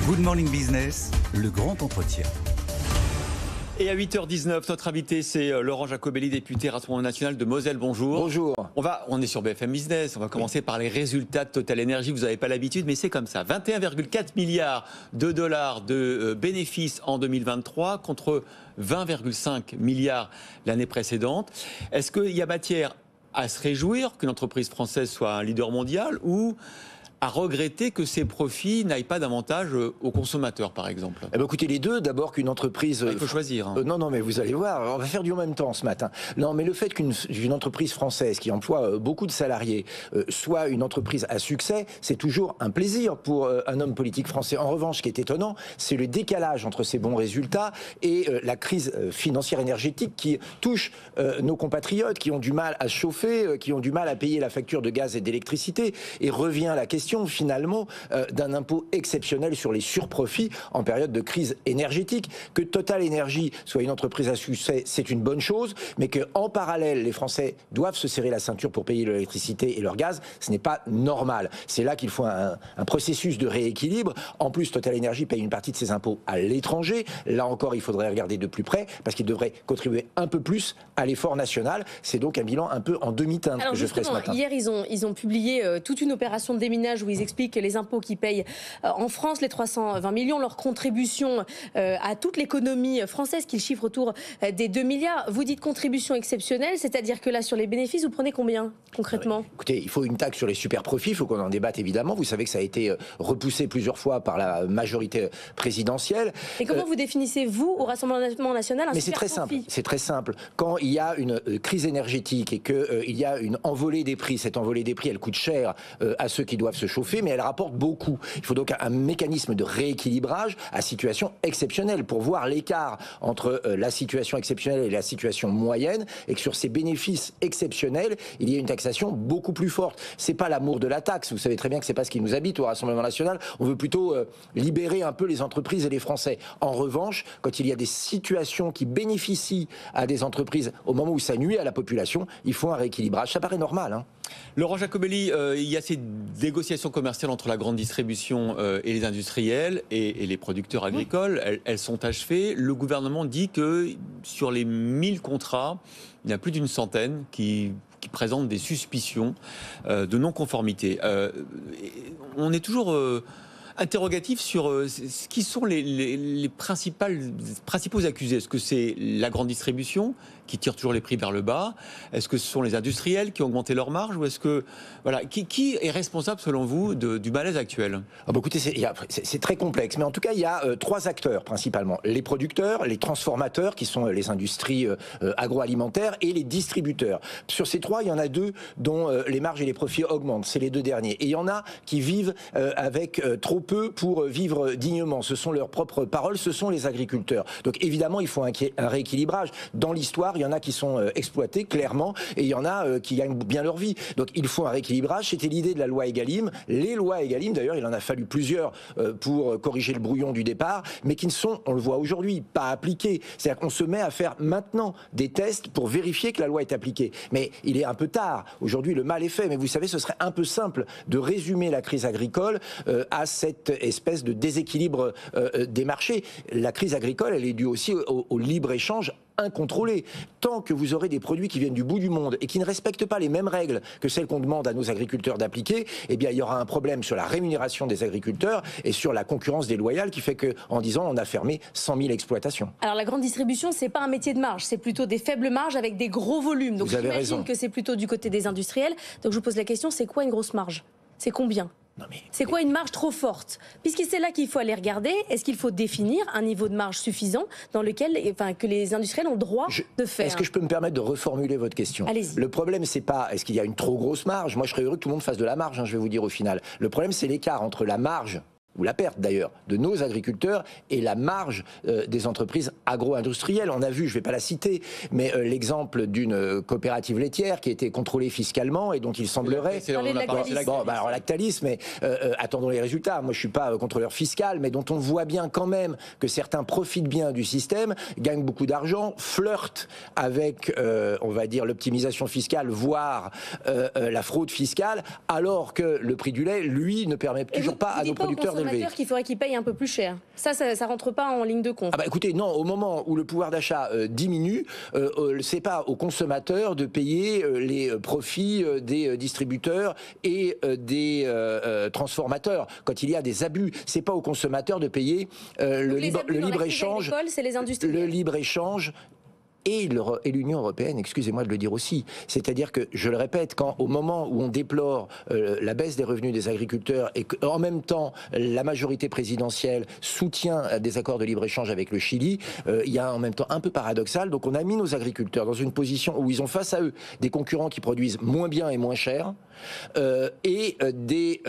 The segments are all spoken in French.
Good Morning Business, le grand entretien. Et à 8h19, notre invité, c'est Laurent Jacobelli, député Rassemblement National de Moselle. Bonjour. Bonjour. On est sur BFM Business. On va commencer par les résultats de Total Energy. Vous n'avez pas l'habitude, mais c'est comme ça. 21,4 milliards de dollars de bénéfices en 2023 contre 20,5 milliards l'année précédente. Est-ce qu'il y a matière à se réjouir qu'une entreprise française soit un leader mondial ou à regretter que ces profits n'aillent pas davantage aux consommateurs, par exemple? Eh bien, écoutez, les deux. D'abord qu'une entreprise... Il faut choisir. Non, mais vous allez voir, on va faire du en même temps ce matin. Non, mais le fait qu'une entreprise française qui emploie beaucoup de salariés soit une entreprise à succès, c'est toujours un plaisir pour un homme politique français. En revanche, ce qui est étonnant, c'est le décalage entre ces bons résultats et la crise financière énergétique qui touche nos compatriotes, qui ont du mal à se chauffer, qui ont du mal à payer la facture de gaz et d'électricité. Et revient la question finalement d'un impôt exceptionnel sur les surprofits en période de crise énergétique. Que Total Energy soit une entreprise à succès, c'est une bonne chose, mais qu'en parallèle, les Français doivent se serrer la ceinture pour payer l'électricité et leur gaz, ce n'est pas normal. C'est là qu'il faut un processus de rééquilibre. En plus, Total Energy paye une partie de ses impôts à l'étranger. Là encore, il faudrait regarder de plus près, parce qu'il devrait contribuer un peu plus à l'effort national. C'est donc un bilan un peu en demi-teinte que je ferai ce matin. Hier, ils ont publié toute une opération de déminage où ils expliquent les impôts qu'ils payent en France, les 320 millions, leur contribution à toute l'économie française qu'ils chiffrent autour des 2 milliards. Vous dites contribution exceptionnelle, c'est-à-dire que là, sur les bénéfices, vous prenez combien concrètement? Écoutez, il faut une taxe sur les super profits, il faut qu'on en débatte évidemment. Vous savez que ça a été repoussé plusieurs fois par la majorité présidentielle. Et comment vous définissez, vous, au Rassemblement National, un Mais super profit? C'est très simple. Quand il y a une crise énergétique et qu'il y a une envolée des prix, cette envolée des prix, elle coûte cher à ceux qui doivent se chauffer, mais elle rapporte beaucoup. Il faut donc un mécanisme de rééquilibrage à situation exceptionnelle pour voir l'écart entre la situation exceptionnelle et la situation moyenne, et que sur ces bénéfices exceptionnels, il y ait une taxation beaucoup plus forte. C'est pas l'amour de la taxe. Vous savez très bien que c'est pas ce qui nous habite au Rassemblement National. On veut plutôt libérer un peu les entreprises et les Français. En revanche, quand il y a des situations qui bénéficient à des entreprises au moment où ça nuit à la population, il faut un rééquilibrage. Ça paraît normal, hein. Laurent Jacobelli, il y a ces négociations commerciales entre la grande distribution et les industriels et les producteurs agricoles. Elles sont achevées. Le gouvernement dit que sur les 1000 contrats, il y en a plus d'une centaine qui présentent des suspicions de non-conformité. On est toujours interrogatif sur ce qui sont les principaux accusés. Est-ce que c'est la grande distribution qui tire toujours les prix vers le bas? Est-ce que ce sont les industriels qui ont augmenté leurs marges? Ou est-ce que qui est responsable selon vous du malaise actuel? Écoutez, c'est très complexe, mais en tout cas il y a trois acteurs principalement: les producteurs, les transformateurs qui sont les industries agroalimentaires et les distributeurs. Sur ces trois, il y en a deux dont les marges et les profits augmentent, c'est les deux derniers. Et il y en a qui vivent avec trop peu pour vivre dignement. Ce sont leurs propres paroles, ce sont les agriculteurs. Donc évidemment, il faut un rééquilibrage. Dans l'histoire, il y en a qui sont exploités, clairement, et il y en a qui gagnent bien leur vie. Donc il faut un rééquilibrage. C'était l'idée de la loi Egalim. Les lois Egalim, d'ailleurs, il en a fallu plusieurs pour corriger le brouillon du départ, mais qui ne sont, on le voit aujourd'hui, pas appliquées. C'est-à-dire qu'on se met à faire maintenant des tests pour vérifier que la loi est appliquée. Mais il est un peu tard. Aujourd'hui, le mal est fait. Mais vous savez, ce serait un peu simple de résumer la crise agricole à cette espèce de déséquilibre des marchés. La crise agricole, elle est due aussi au libre-échange incontrôlé. Tant que vous aurez des produits qui viennent du bout du monde et qui ne respectent pas les mêmes règles que celles qu'on demande à nos agriculteurs d'appliquer, eh bien il y aura un problème sur la rémunération des agriculteurs et sur la concurrence déloyale qui fait qu'en 10 ans, on a fermé 100 000 exploitations. Alors la grande distribution, c'est pas un métier de marge, c'est plutôt des faibles marges avec des gros volumes. Donc j'imagine que c'est plutôt du côté des industriels. Donc je vous pose la question, c'est quoi une grosse marge? C'est combien? C'est quoi une marge trop forte? Puisque c'est là qu'il faut aller regarder, est-ce qu'il faut définir un niveau de marge suffisant dans lequel, que les industriels ont le droit de faire? Est-ce que je peux me permettre de reformuler votre question? Allez-y. Le problème, c'est pas est-ce qu'il y a une trop grosse marge. Moi, je serais heureux que tout le monde fasse de la marge, je vais vous dire au final. Le problème, c'est l'écart entre la marge, ou la perte d'ailleurs, de nos agriculteurs et la marge des entreprises agro-industrielles. On a vu, je ne vais pas la citer, mais l'exemple d'une coopérative laitière qui a été contrôlée fiscalement et dont il semblerait... Alors Lactalis, mais attendons les résultats. Moi, je ne suis pas contrôleur fiscal, mais dont on voit bien quand même que certains profitent bien du système, gagnent beaucoup d'argent, flirtent avec, on va dire, l'optimisation fiscale, voire la fraude fiscale, alors que le prix du lait, lui, ne permet toujours pas à nos producteurs de consommateurs qu'il faudrait qu'ils payent un peu plus cher. Ça rentre pas en ligne de compte. Ah bah écoutez, non, au moment où le pouvoir d'achat diminue, c'est pas aux consommateurs de payer les profits des distributeurs et des transformateurs. Quand il y a des abus, c'est pas aux consommateurs de payer le libre-échange. C'est les industriels. Le libre-échange. Et l'Union européenne, excusez-moi de le dire aussi. C'est-à-dire que, je le répète, au moment où on déplore la baisse des revenus des agriculteurs et qu'en même temps, la majorité présidentielle soutient des accords de libre-échange avec le Chili, il y a en même temps un peu paradoxal. Donc on a mis nos agriculteurs dans une position où ils ont face à eux des concurrents qui produisent moins bien et moins cher et des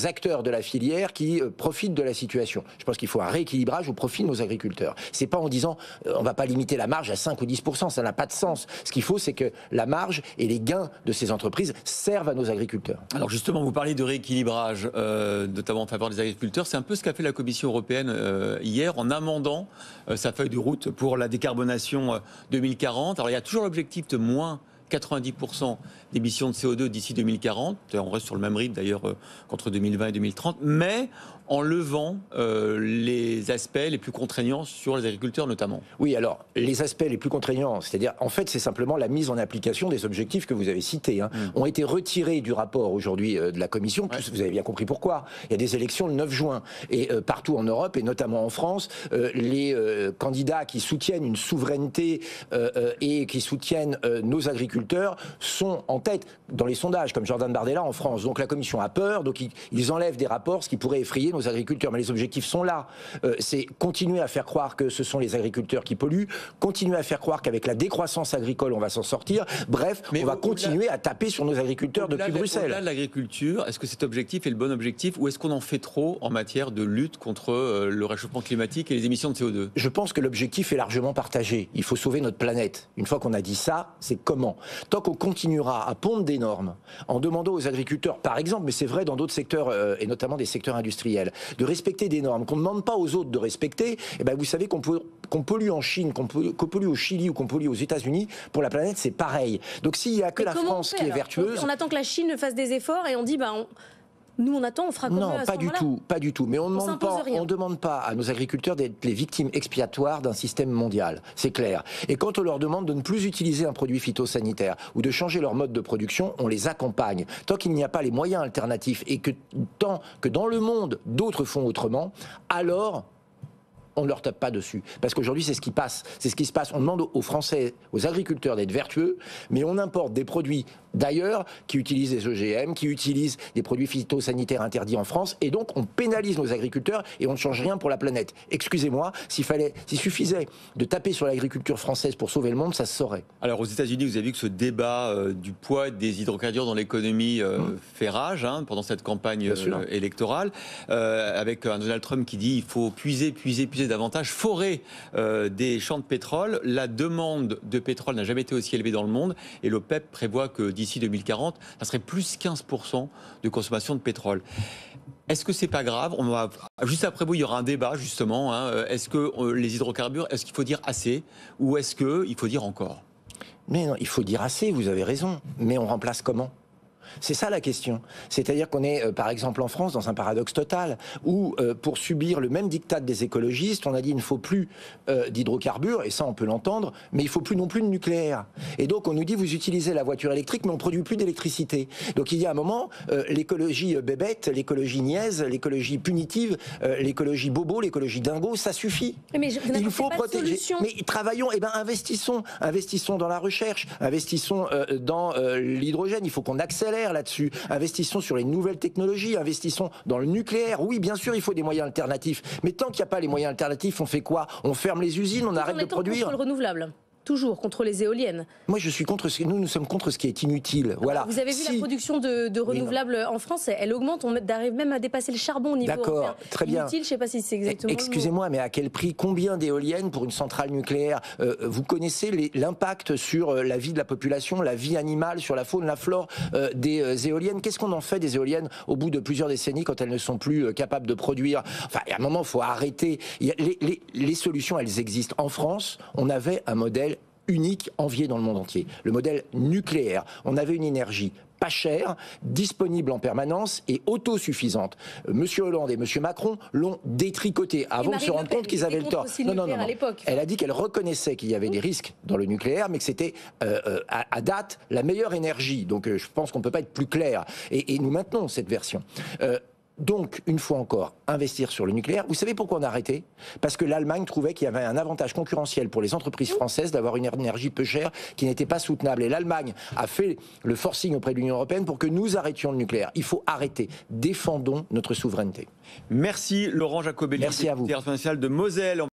acteurs de la filière qui profitent de la situation. Je pense qu'il faut un rééquilibrage au profit de nos agriculteurs. C'est pas en disant on va pas limiter la marge à 5 ou 10%, ça n'a pas de sens. Ce qu'il faut, c'est que la marge et les gains de ces entreprises servent à nos agriculteurs. Alors justement, vous parlez de rééquilibrage, notamment en faveur des agriculteurs. C'est un peu ce qu'a fait la Commission européenne hier en amendant sa feuille de route pour la décarbonation 2040. Alors il y a toujours l'objectif de moins 90% d'émissions de CO2 d'ici 2040. On reste sur le même rythme d'ailleurs qu'entre 2020 et 2030, mais en levant les aspects les plus contraignants sur les agriculteurs notamment. Oui, alors les aspects les plus contraignants, c'est-à-dire en fait c'est simplement la mise en application des objectifs que vous avez cités, ont été retirés du rapport aujourd'hui de la Commission. Ouais. Vous avez bien compris pourquoi. Il y a des élections le 9 juin et partout en Europe et notamment en France, les candidats qui soutiennent une souveraineté et qui soutiennent nos agriculteurs sont en tête dans les sondages, comme Jordan Bardella en France. Donc la Commission a peur, donc ils enlèvent des rapports, ce qui pourrait effrayer nos agriculteurs. Mais les objectifs sont là. C'est continuer à faire croire que ce sont les agriculteurs qui polluent, continuer à faire croire qu'avec la décroissance agricole, on va s'en sortir. Bref, mais on va continuer à taper sur nos agriculteurs depuis Bruxelles. Au-delà de l'agriculture, est-ce que cet objectif est le bon objectif ou est-ce qu'on en fait trop en matière de lutte contre le réchauffement climatique et les émissions de CO2 ? Je pense que l'objectif est largement partagé. Il faut sauver notre planète. Une fois qu'on a dit ça, c'est comment ? Tant qu'on continuera à pondre des normes en demandant aux agriculteurs, par exemple, mais c'est vrai dans d'autres secteurs et notamment des secteurs industriels, de respecter des normes qu'on ne demande pas aux autres de respecter, eh ben vous savez qu'on pollue en Chine, qu'on pollue au Chili ou qu'on pollue aux États-Unis, pour la planète c'est pareil. Donc s'il n'y a que la France qui est vertueuse... On attend que la Chine fasse des efforts et on dit nous on attend, on fera comme eux à ce moment-là. Non, pas du tout. Mais on ne demande pas à nos agriculteurs d'être les victimes expiatoires d'un système mondial. C'est clair. Et quand on leur demande de ne plus utiliser un produit phytosanitaire ou de changer leur mode de production, on les accompagne. Tant qu'il n'y a pas les moyens alternatifs et tant que dans le monde d'autres font autrement, alors on ne leur tape pas dessus. Parce qu'aujourd'hui, c'est ce qui passe. C'est ce qui se passe. On demande aux Français, aux agriculteurs d'être vertueux, mais on importe des produits d'ailleurs qui utilisent des OGM, qui utilisent des produits phytosanitaires interdits en France, et donc on pénalise nos agriculteurs et on ne change rien pour la planète. Excusez-moi, s'il suffisait de taper sur l'agriculture française pour sauver le monde, ça se saurait. Alors aux États-Unis, vous avez vu que ce débat du poids des hydrocarbures dans l'économie fait rage pendant cette campagne électorale, avec un Donald Trump qui dit il faut puiser davantage, forer des champs de pétrole. La demande de pétrole n'a jamais été aussi élevée dans le monde et l'OPEP prévoit que d'ici 2040, ça serait plus 15% de consommation de pétrole. Est-ce que c'est pas grave ? Juste après vous, il y aura un débat justement. Est-ce que les hydrocarbures, est-ce qu'il faut dire assez ou est-ce qu'il faut dire encore ? Mais non, il faut dire assez, vous avez raison. Mais on remplace comment ? C'est ça la question. C'est-à-dire qu'on est, par exemple en France, dans un paradoxe total, où pour subir le même diktat des écologistes, on a dit il ne faut plus d'hydrocarbures, et ça on peut l'entendre, mais il ne faut plus non plus de nucléaire. Et donc on nous dit vous utilisez la voiture électrique, mais on ne produit plus d'électricité. Donc il y a un moment, l'écologie bébête, l'écologie niaise, l'écologie punitive, l'écologie bobo, l'écologie dingo, ça suffit. Mais il faut protéger. Mais travaillons, investissons dans la recherche, investissons dans l'hydrogène, il faut qu'on accélère là-dessus, investissons sur les nouvelles technologies, investissons dans le nucléaire. Oui, bien sûr, il faut des moyens alternatifs. Mais tant qu'il n'y a pas les moyens alternatifs, on fait quoi ? On ferme les usines, on arrête de produire. Contre le renouvelable. Toujours contre les éoliennes. Moi, je suis contre nous sommes contre ce qui est inutile. Voilà. Vous avez vu la production de renouvelables en France, elle augmente, on arrive même à dépasser le charbon au niveau européen. Très bien. Inutile, je ne sais pas si c'est exactement. Excusez-moi, mais à quel prix ? Combien d'éoliennes pour une centrale nucléaire ? Vous connaissez l'impact sur la vie de la population, la vie animale, sur la faune, la flore des éoliennes ? Qu'est-ce qu'on en fait des éoliennes au bout de plusieurs décennies quand elles ne sont plus capables de produire ? Enfin, à un moment, il faut arrêter. Les solutions, elles existent. En France, on avait un modèle unique, envié dans le monde entier. Le modèle nucléaire. On avait une énergie pas chère, disponible en permanence et autosuffisante. Monsieur Hollande et Monsieur Macron l'ont détricoté avant de se rendre compte qu'ils avaient le tort. Non. Elle a dit qu'elle reconnaissait qu'il y avait des risques dans le nucléaire, mais que c'était à date la meilleure énergie. Donc je pense qu'on ne peut pas être plus clair. Et nous maintenons cette version. Donc, une fois encore, investir sur le nucléaire. Vous savez pourquoi on a arrêté? Parce que l'Allemagne trouvait qu'il y avait un avantage concurrentiel pour les entreprises françaises d'avoir une énergie peu chère qui n'était pas soutenable. Et l'Allemagne a fait le forcing auprès de l'Union européenne pour que nous arrêtions le nucléaire. Il faut arrêter. Défendons notre souveraineté. Merci Laurent Jacobelli, merci à vous. Député international de Moselle.